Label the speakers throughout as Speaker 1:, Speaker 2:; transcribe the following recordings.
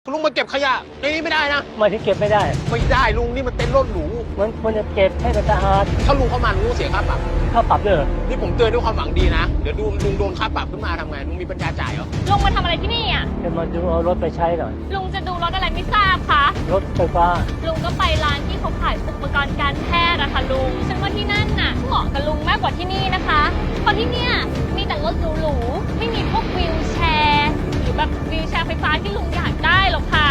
Speaker 1: คุณลุงมาเก็บขยะในนี้ไม่ได้นะ
Speaker 2: ไม่ที่เก็บไม่ได้
Speaker 1: ไม่ได้ลุงนี่มันเต็นท์รถหรู
Speaker 2: มันควรจะเก็บให้มันสะอาด
Speaker 1: ถ้าลุงเข้ามาลุงต้องเสียค่าปรับ
Speaker 2: ค่าปรับเลย
Speaker 1: นี่ผมเตือนด้วยความหวังดีนะเดี๋ยวลุงโดนค่าปรับขึ้นมาทำไงลุงมีปัญญาจ่ายเหรอ
Speaker 3: ลุงมาทำอะไรที่นี่อ่ะ
Speaker 2: จะมาดูเอารถไปใช้หน่อย
Speaker 3: ลุงจะดูรถอะไรไม่ทราบคะ
Speaker 2: รถไฟฟ้า
Speaker 3: ลุงก็ไปร้านที่เขาขายอุปกรณ์การแพทย์อะค่ะลุงฉันว่าที่นั่นน่ะเหมาะกับลุงมากกว่าที่นี่นะคะเพราะที่เนี่ยมีแต่รถหรูๆไม่มีพวกวีลแชร์หรือแบบวีลแชร์ไฟฟ้าที่ลุงอยากได้หรอกค่ะ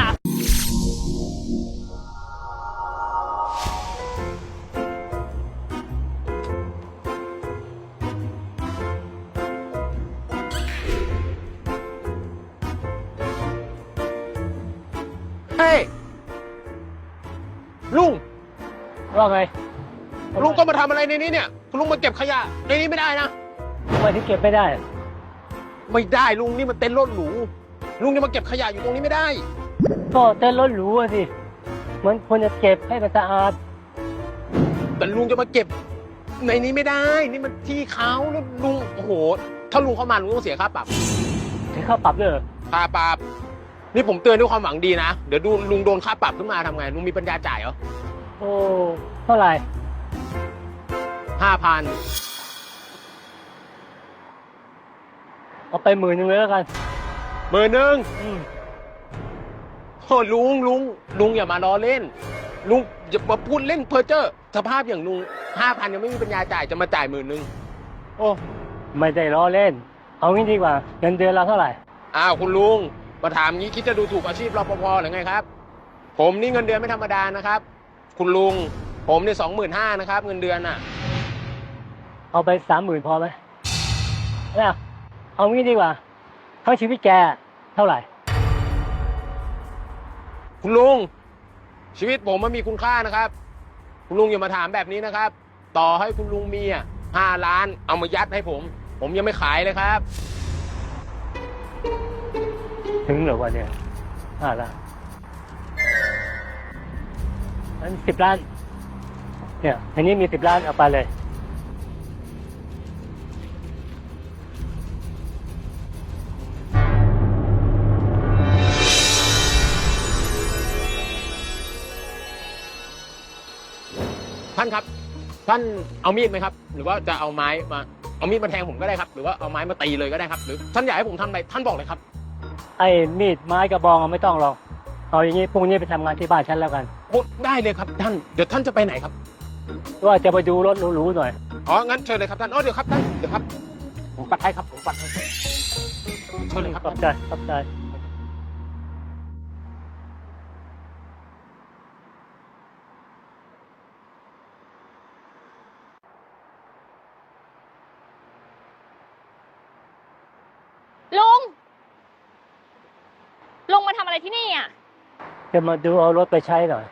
Speaker 1: เฮ้ยลุง
Speaker 2: ว่าไง
Speaker 1: ลุงก็มาทำอะไรในนี้เนี่ยคุณลุงมาเก็บขยะในนี้ไม่ได้นะ
Speaker 2: ไม่ที่เก็บไม่ได้
Speaker 1: ไม่ได้ลุงนี่มันเต็นท์รถหรูลุงจะมาเก็บขยะอยู่ตรงนี้ไม่ได้
Speaker 2: ก็เต้นรถหรูสิมันควรจะเก็บให้มันสะอาด
Speaker 1: แต่ลุงจะมาเก็บในนี้ไม่ได้นี่มันที่เขาแล้วลุงโอ้โหถ้าลุงเข้ามาลุงต้องเสียค่าปรับ
Speaker 2: เสียค่าปรับเลย
Speaker 1: ค่าปรับนี่ผมเตือนด้วยความหวังดีนะเดี๋ยวลุงโดนค่าปรับขึ้นมาทำไงลุงมีปัญญาจ่ายเหรอ
Speaker 2: โอ้เท่าไหร่
Speaker 1: 5,000
Speaker 2: เอาไป10,000เลยแล้วกัน
Speaker 1: 10,000โอ้ลุงอย่ามาล้อเล่นลุงอย่ามาพูดเล่นเพ้อเจ้อสภาพอย่างลุง5,000ยังไม่มีปัญญาจ่ายจะมาจ่าย10,000โอ้
Speaker 2: ไม่ได้ล้อเล่นเอางี้ดีกว่าเงินเดือนเราเท่าไหร่
Speaker 1: คุณลุงมาถามงี้คิดจะดูถูกอาชีพรปภหรือไงครับผมนี่เงินเดือนไม่ธรรมดานะครับคุณลุงผมเนี่ย25,000นะครับเงินเดือนน่ะ
Speaker 2: เอาไป30,000พอไหมเนี่ยเอางี้ดีกว่าทั้งชีวิตแกเท่าไหร่
Speaker 1: คุณลุงชีวิตผมมันมีคุณค่านะครับคุณลุงอย่ามาถามแบบนี้นะครับต่อให้คุณลุงมี5 ล้านเอามายัดให้ผมยังไม่ขายเลยครับ
Speaker 2: ถึงเหรอวะเนี่ย5 ล้านนั้น10 ล้านเนี่ยอันนี้มี10 ล้านเอาไปเลย
Speaker 1: ท่านครับท่านเอามีดไหมครับหรือว่าจะเอาไม้มาเอามีดมาแทงผมก็ได้ครับหรือว่าเอาไม้มาตีเลยก็ได้ครับหรือท่านอยากให้ผมทำอะไรท่านบอกเลยครับ
Speaker 2: ไอ้มีดไม้กระบองไม่ต้องหรอกเอาอย่างนี้พรุ่งนี้ไปทำงานที่บ้านฉันแล้วกัน
Speaker 1: ได้เลยครับท่านเดี๋ยวท่านจะไปไหนครับ
Speaker 2: ว่าจะไปดูรถหรูๆหน่อย
Speaker 1: งั้นเชิญเลยครับท่านเดี๋ยวครับท่านเดี๋ยวครับผมปัดให้ครับผมปัดให้เชิญเลยครับ
Speaker 2: ขอบใจ
Speaker 3: ลุงมาทำอะไรที่นี่อ่ะ
Speaker 2: จะมาดูเอารถไปใช้หน่อย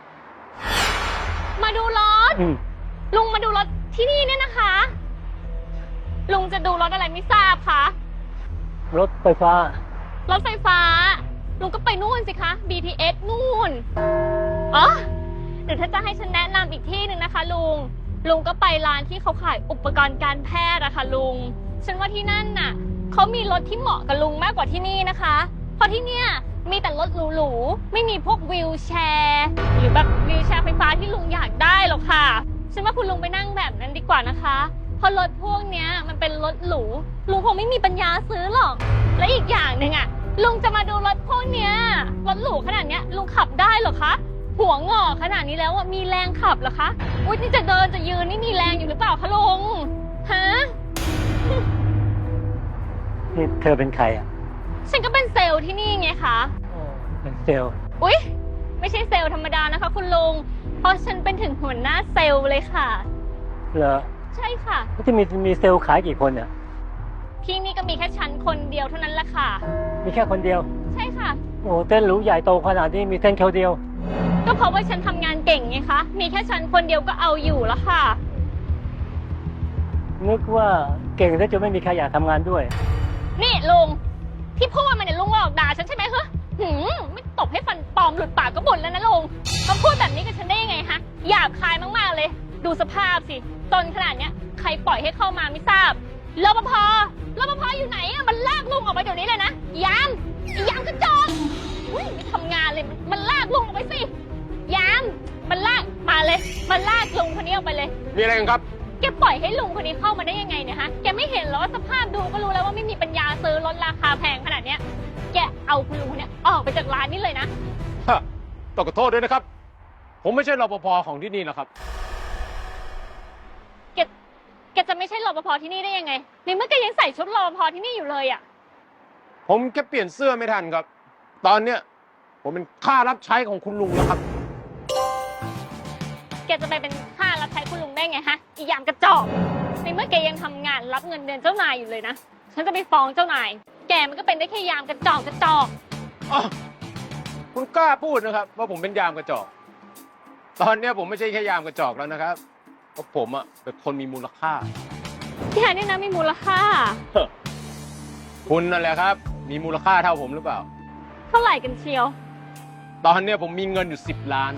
Speaker 3: มาดูรถลุงมาดูรถที่นี่เนี่ยนะคะลุงจะดูรถอะไรไม่ทราบคะ
Speaker 2: รถไฟฟ้าร
Speaker 3: ถไฟฟ้าลุงก็ไปนู่นสิคะ BTS นู่นเดี๋ยวถ้าจะให้ฉันแนะนำอีกที่หนึ่งนะคะลุงก็ไปร้านที่เขาขายอุปกรณ์การแพทย์อะค่ะลุงฉันว่าที่นั่นน่ะเขามีรถที่เหมาะกับลุงมากกว่าที่นี่นะคะเพราะที่เนี่ยมีแต่รถหรูๆไม่มีพวกวีลแชร์หรือแบบวีลแชร์ไฟฟ้าที่ลุงอยากได้หรอกค่ะฉันว่าคุณลุงไปนั่งแบบนั้นดีกว่านะคะเพราะรถพวกเนี้ยมันเป็นรถหรูลุงคงไม่มีปัญญาซื้อหรอกและอีกอย่างหนึ่งลุงจะมาดูรถพวกเนี้ยรถหรูขนาดเนี้ยลุงขับได้หรอคะหัวงอขนาดนี้แล้วมีแรงขับหรอคะอุ๊ยนี่จะเดินจะยืนนี่มีแรงอยู่หรือเปล่าคะลุงฮะ
Speaker 2: นี่เธอเป็นใคร
Speaker 3: ฉันก็เป็นเซลล์ที่นี่ไงคะ
Speaker 2: เป็นเซลล์
Speaker 3: อุ๊ยไม่ใช่เซลล์ธรรมดานะคะคุณลุงเพราะฉันเป็นถึงหัวหน้าเซลล์เลยค่ะ
Speaker 2: เหรอ
Speaker 3: ใช่ค่ะ
Speaker 2: จะมีเซลล์ขายกี่คนเนี่ย
Speaker 3: ที่นี่ก็มีแค่ฉันคนเดียวเท่านั้นแหละค่ะ
Speaker 2: มีแค่คนเดียว
Speaker 3: ใช่ค่ะ
Speaker 2: โอ้เต้นหรูใหญ่โตขนาดนี้มีเต้นแค่เดียว
Speaker 3: ก็เพราะว่าฉันทำงานเก่งไงคะมีแค่ฉันคนเดียวก็เอาอยู่แล้วค่ะ
Speaker 2: นึกว่าเก่งแล้วจะไม่มีใครอยากทำงานด้วย
Speaker 3: นี่ลุงที่พูดมาเนี่ยลุงหลอกด่าฉันใช่ไหมเฮ้ยไม่ตบให้ฟันปลอมหลุดปากก็บ่นแล้วนะลุงมาพูดแบบนี้กับฉันได้ยังไงฮะหยาบคายมากๆเลยดูสภาพสิจนขนาดเนี้ยใครปล่อยให้เข้ามาไม่ทราบรปภอยู่ไหนมันลากลุงออกไปเดี๋ยวนี้เลยนะยามกระจอก อุ๊ยไม่ทำงานเลยมันลากลุงออกไปสิยามมันลากมาเลยมันลากลุงคนนี้ออกไปเลย
Speaker 1: มีอะไรกันครับ
Speaker 3: แกปล่อยให้ลุงคนนี้เข้ามาได้ยังไงเนี่ยฮะแกไม่เห็นเหรอว่าสภาพดูก็รู้แล้วว่าไม่มีปัญญาซื้อรถราคาแพงขนาดเนี้ยแกเอาคุณลุงคนเนี้ยออกไปจากร้านนี้เลยนะ
Speaker 1: ฮะต้องขอโทษด้วยนะครับ ผมไม่ใช่รปภของที่นี่นะครับ
Speaker 3: แกจะไม่ใช่รปภที่นี่ได้ยังไงในเมื่อแกยังใส่ชุดรปภที่นี่อยู่เลยอ่ะ
Speaker 1: ผมแค่เปลี่ยนเสื้อไม่ทันครับ ตอนเนี้ยผมเป็นค่ารับใช้ของคุณลุงแล้วครับ
Speaker 3: แกจะไปเป็นค่ารับใช้คุณลุงได้ไงฮะอียามกระจอกในเมื่อแกยังทำงานรับเงินเดือนเจ้านายอยู่เลยนะฉันจะไปฟ้องเจ้านายแกมันก็เป็นได้แค่ยามกระจอก
Speaker 1: อ้าวคุณกล้าพูดนะครับ ว่าผมเป็นยามกระจอก ตอนเนี้ยผมไม่ใช่แค่ยามกระจอกแล้วนะครับเพราะผมอะเป็นคนมีมูลค่า
Speaker 3: แกนี่นะมีมูลค่า
Speaker 1: คุณนั่นแหละครับ มีมูลค่าเท่าผมหรือเปล่า
Speaker 3: เท่าไหร่กันเชียว
Speaker 1: ตอนเนี้ยผมมีเงินอยู่10 ล้าน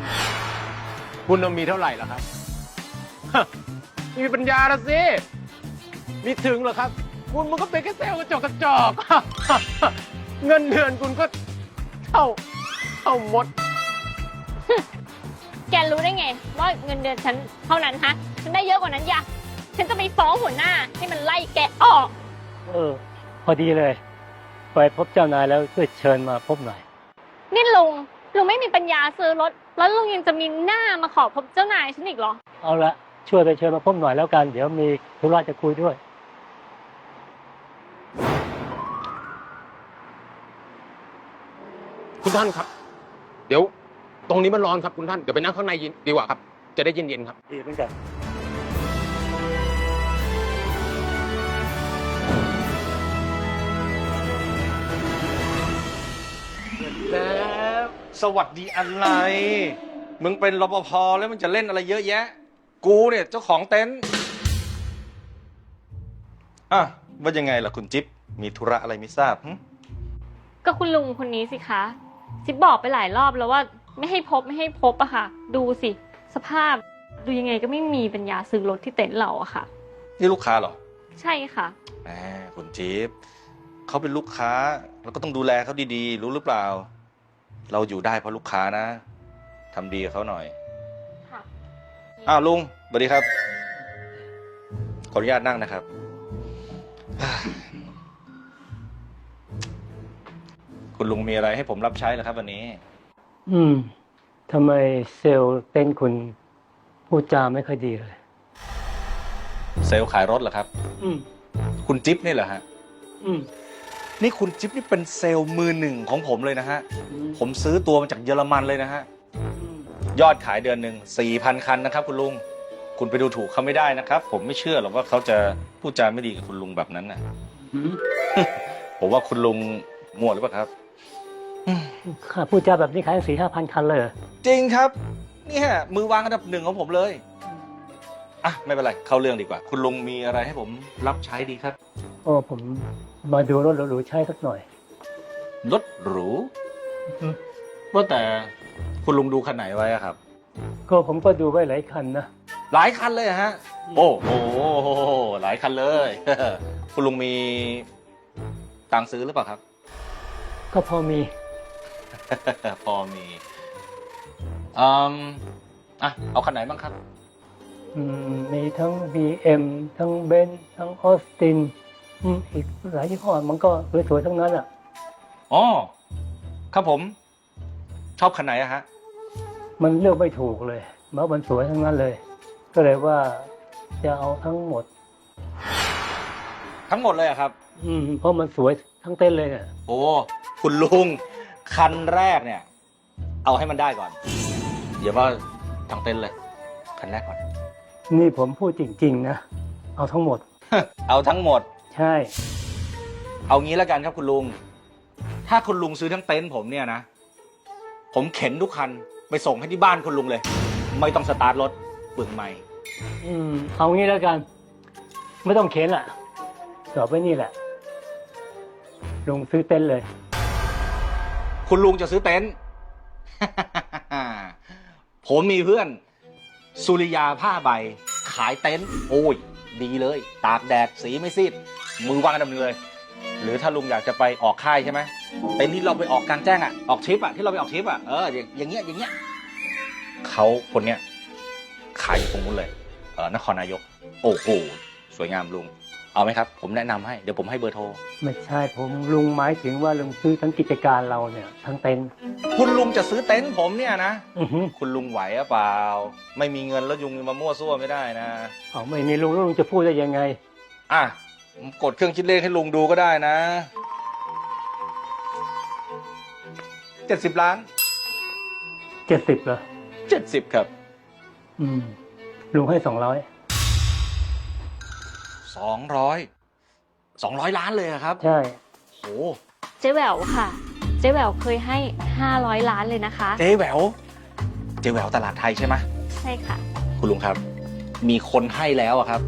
Speaker 1: คุณมีเท่าไหร่ล่ะครับ มีปัญญาละสิ มีถึงเหรอครับ คุณมันก็เป็นแค่เซลล์กระจอก เงินเดือนคุณก็เท่ามด
Speaker 3: แกรู้ได้ไงว่าเงินเดือนฉันเท่านั้นฮะฉันได้เยอะกว่านั้นอย่าฉันจะไปฟ้องหัวหน้าให้มันไล่แกออก
Speaker 2: พอดีเลย ไปพบเจ้านายแล้วช่วยเชิญมาพบหน่อย
Speaker 3: นี่ลุงไม่มีปัญญาซื้อรถแล้วลุงยังจะมีหน้ามาขอพบเจ้านายฉันอีกเหรอ
Speaker 2: เอาละช่วยไปเชิญมาพบหน่อยแล้วกัน เดี๋ยวมีธุระจะคุยด้วย
Speaker 1: คุณท่านครับ เดี๋ยวตรงนี้มันร้อนครับคุณท่าน เดี๋ยวไปนั่งข้างในดีกว่าครับ จะได้เย็นๆครับ
Speaker 2: ดีเหมือนกัน
Speaker 4: แล้ว สวัสดีอะไร มึงเป็นรปภแล้วมึงจะเล่นอะไรเยอะแยะ กูเนี่ยเจ้าของเต็นท์อ่ะว่ายังไงล่ะคุณจิ๊บ มีธุระอะไรไม่ทราบหึ
Speaker 3: ก็คุณลุงคนนี้สิคะจิ๊บบอกไปหลายรอบแล้วว่าไม่ให้พบอะค่ะ ดูสิสภาพดูยังไงก็ไม่มีปัญญาซื้อรถที่เต็นท์เราอะค่ะ
Speaker 4: นี่ลูกค้าเหรอ
Speaker 3: ใช่ค่ะ
Speaker 4: แหมคุณจิ๊บเขาเป็นลูกค้าเราก็ต้องดูแลเขาดีๆ รู้หรือเปล่า เราอยู่ได้เพราะลูกค้านะทำดีกับเขาหน่อย
Speaker 3: ค่ะ
Speaker 4: อ้าวลุงสวัสดีครับ ขออนุญาตนั่งนะครับ คุณลุงมีอะไรให้ผมรับใช้เหรอครับวันนี้
Speaker 2: ทำไมเซลล์เต้นคุณพูดจาไม่ค่อยดีเลย
Speaker 4: เซลล์ขายรถเหรอครับ คุณจิ๊บนี่เหรอฮะ นี่คุณจิ๊บนี่เป็นเซลล์มือหนึ่งของผมเลยนะฮะ ผมซื้อตัวมาจากเยอรมันเลยนะฮะ ยอดขายเดือนหนึ่ง 4,000 คันนะครับคุณลุง คุณไปดูถูกเขาไม่ได้นะครับ ผมไม่เชื่อหรอกว่าเขาจะพูดจาไม่ดีกับคุณลุงแบบนั้นนะ ผมว่าคุณลุงมั่วหรือเปล่าครับ
Speaker 2: ข้าพูดจาแบบนี้ขาย4-5,000 คันเลยเหรอ
Speaker 4: จริงครับ นี่ฮะมือวางอันดับหนึ่งของผมเลย อ่ะไม่เป็นไร เข้าเรื่องดีกว่า คุณลุงมีอะไรให้ผมรับใช้ดีครับ
Speaker 2: ผมมาดูรถหรูๆใช้สักหน่อย
Speaker 4: รถหรูว่าแต่คุณลุงดูคันไหนไว้อะครับ
Speaker 2: ก็ผมก็ดูไว้หลายคันนะ
Speaker 4: หลายคันเลยเหรอฮะ โอ้โหหลายคันเลย คุณลุงมีตังค์ซื้อหรือเปล่าครับ
Speaker 2: ก็พอมี
Speaker 4: พอมีเอาคันไหนบ้างครับ
Speaker 2: มีทั้ง BM ทั้งเบนซ์ทั้งออสตินอีกหลายยี่ห้อมันก็สวยๆทั้งนั้นอ่ะ
Speaker 4: อ๋อ ครับผม ชอบคันไหนอะฮะ
Speaker 2: มันเลือกไม่ถูกเลยเพราะมันสวยทั้งนั้นเลย ก็เลยว่าจะเอาทั้งหมด
Speaker 4: ทั้งหมดเลยอะครับ
Speaker 2: เพราะมันสวยทั้งเต้นเลยเนี่ย
Speaker 4: โอ้ คุณลุง คันแรกเนี่ย เอาให้มันได้ก่อน อย่าว่าทั้งเต็นท์เลย คันแรกก่อน
Speaker 2: นี่ผมพูดจริงๆนะเอาทั้งหมด
Speaker 4: เอาทั้งหมด
Speaker 2: ใช่
Speaker 4: เอางี้แล้วกันครับคุณลุง ถ้าคุณลุงซื้อทั้งเต็นท์ผมเนี่ยนะ ผมเข็นทุกคันไปส่งให้ที่บ้านคุณลุงเลย ไม่ต้องสตาร์ทรถเปลืองไม้
Speaker 2: เอางี้แล้วกัน ไม่ต้องเข็นล่ะจอดไว้นี่แหละลงซื้อเต้นเลย
Speaker 4: คุณลุงจะซื้อเต็นท์ ผมมีเพื่อนสุริยาผ้าใบ ขายเต็นท์โอ้ย ดีเลย ตากแดดสีไม่ซีดมือวางอันดับหนึ่งเลย หรือถ้าลุงอยากจะไปออกค่ายใช่ไหม เต็นท์ที่เราไปออกกลางแจ้งอ่ะออกทริปอ่ะที่เราไปออกทริปอ่ะอย่างเงี้ยเขาคนเนี้ยขายอยู่ตรงนู้นเลยนครนายกโอ้โหสวยงามลุงเอาไหมครับผมแนะนำให้เดี๋ยวผมให้เบอร์โทร
Speaker 2: ไม่ใช่ผมลุงหมายถึงว่าลุงซื้อทั้งกิจการเราเนี่ยทั้งเต็นท์
Speaker 4: คุณลุงจะซื้อเต็นท์ผมเนี่ยนะ
Speaker 2: อือหือ
Speaker 4: คุณลุงไหวหรือเปล่าไม่มีเงินแล้วยุงมามั่วซั่วไม่ได้นะ
Speaker 2: เอาไม่มีลุงแล้วลุงจะพูดได้ยังไง
Speaker 4: อ่ะผมกดเครื่องคิดเลขให้ลุงดูก็ได้นะ70 ล้าน
Speaker 2: 70เหรอ
Speaker 4: 70ครับ
Speaker 2: ลุงให้200
Speaker 4: 200 ล้านเลยอะครับ
Speaker 2: ใช่
Speaker 4: โห
Speaker 3: เจ๊แหววค่ะ เจ๊แหววเคยให้500 ล้านเลยนะคะ
Speaker 4: เจ๊แหววตลาดไทยใช่ไหม
Speaker 3: ใช่ค่ะ
Speaker 4: คุณลุงครับ มีคนให้แล้วอะครับ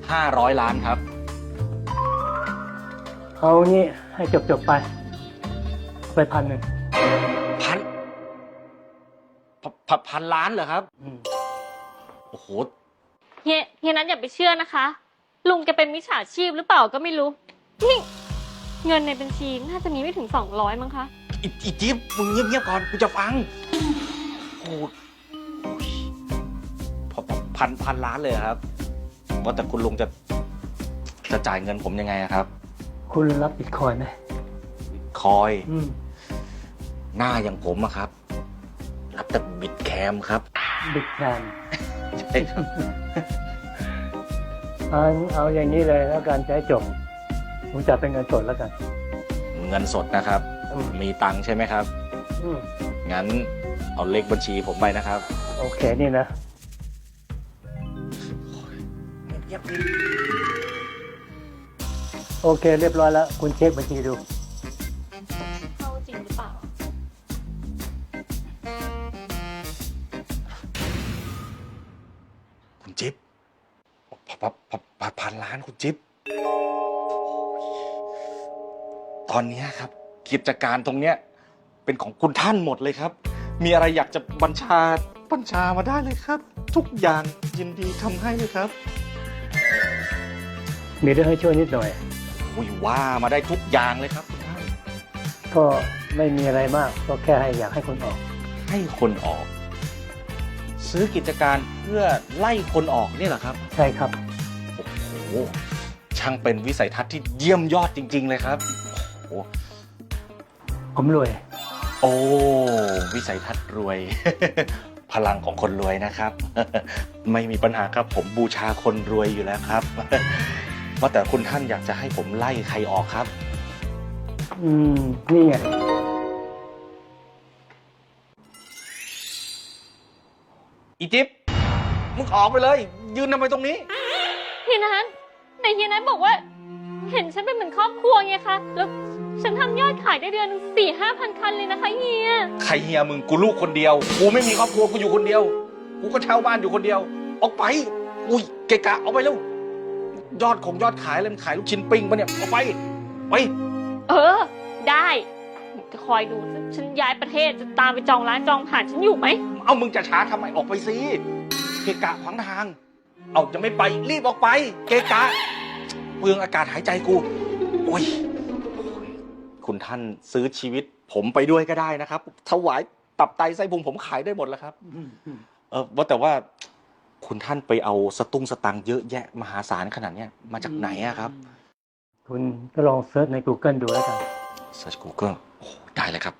Speaker 4: 500 ล้านครับ
Speaker 2: เอางี้ให้จบไปเอาไป1,000
Speaker 4: พันล้านเหรอครับ โอ้โห
Speaker 3: เฮียนั้นอย่าไปเชื่อนะคะ ลุงแกเป็นมิจฉาชีพหรือเปล่าก็ไม่รู้นี่เงินในบัญชีน่าจะมีไม่ถึง200มั้งคะ
Speaker 4: อีจิ๊บมึงเงียบๆก่อนกูจะฟังโอ้พันล้านเลยเหรอครับว่าแต่คุณลุงจะจ่ายเงินผมยังไงอะครับ
Speaker 2: คุณรับบิตคอยน์ไหม
Speaker 4: คอยหน้าอย่างผมอะครับ รับแต่บิตแคมครับ
Speaker 2: บิตแคม
Speaker 4: ใช่ครับ
Speaker 2: เอาอย่างนี้เลยแล้วกันจะให้จบผมจะเป็นเงินสดแล้วกัน
Speaker 4: เงินสดนะครับ มีตังค์ใช่ไหมครับ งั้นเอาเลขบัญชีผมไปนะครับ
Speaker 2: โอเคนี่นะ
Speaker 4: เงียบ
Speaker 2: โอเคเรียบร้อยแล้ว คุณเช็คบัญชีดู
Speaker 3: เข้าจริงหรือเปล่า
Speaker 4: คุณจิ๊บพันล้านคุณจิ๊บตอนนี้ครับกิจการตรงเนี้ยเป็นของคุณท่านหมดเลยครับ มีอะไรอยากจะบัญชามาได้เลยครับ ทุกอย่างยินดีทำให้เลยครับ
Speaker 2: มีเรื่องให้ช่วยนิดหน่อย
Speaker 4: ว่ามาได้ทุกอย่างเลยครับคุณท่าน
Speaker 2: ก็ไม่มีอะไรมาก ก็แค่อยากให้คนออก
Speaker 4: ให้คนออก ซื้อกิจการเพื่อไล่คนออกเนี่ยเหรอครับ
Speaker 2: ใช่ครับ
Speaker 4: โอ้โหช่างเป็นวิสัยทัศน์ที่เยี่ยมยอดจริง ๆ เลยครับโอ้
Speaker 2: ผมรวย
Speaker 4: โอ้วิสัยทัศน์รวย พลังของคนรวยนะครับ ไม่มีปัญหาครับผมบูชาคนรวยอยู่แล้วครับ ว่าแต่คุณท่านอยากจะให้ผมไล่ใครออกครับ
Speaker 2: นี่ไง
Speaker 4: อีจิ๊บมึงออกไปเลย ยืนทำไมตรงนี้
Speaker 3: เฮียนั้นไหนเฮียนั้นบอกว่า เห็นฉันเป็นเหมือนครอบครัวไงคะ แล้วฉันทำยอดขายได้เดือนหนึ่ง4-5 พันคันเลยนะคะเฮีย
Speaker 4: ใครเฮียมึงกูลูกคนเดียวกูไม่มีครอบครัวกูอยู่คนเดียวกูก็เช่าบ้านอยู่คนเดียว ออกไปอุ้ยเกะกะเอาไปเร็วยอดขายอะไรมันขายลูกชิ้นปิ้งปะเนี่ยเอาไปไป
Speaker 3: ได้จะคอยดูฉันย้ายประเทศจะตามไปจองร้านจองผ่านฉันอยู่ไหม
Speaker 4: เอามึงจะช้าทำไมออกไปสิเกะกะขวางทางเอาจะไม่ไปรีบออกไปเกะกะเปลืองอากาศหายใจกูโอ้ยคุณท่านซื้อชีวิตผมไปด้วยก็ได้นะครับถวายตับไตไส้พุงผมขายได้หมดแล้วครับว่าแต่ว่าคุณท่านไปเอาสตังค์เยอะแยะมหาศาลขนาดเนี้ยมาจากไหนอะครับ
Speaker 2: คุณก็ลองเซิร์ชใน Google ดูแล้วกัน
Speaker 4: Search Google โอ้ได้เลยครับ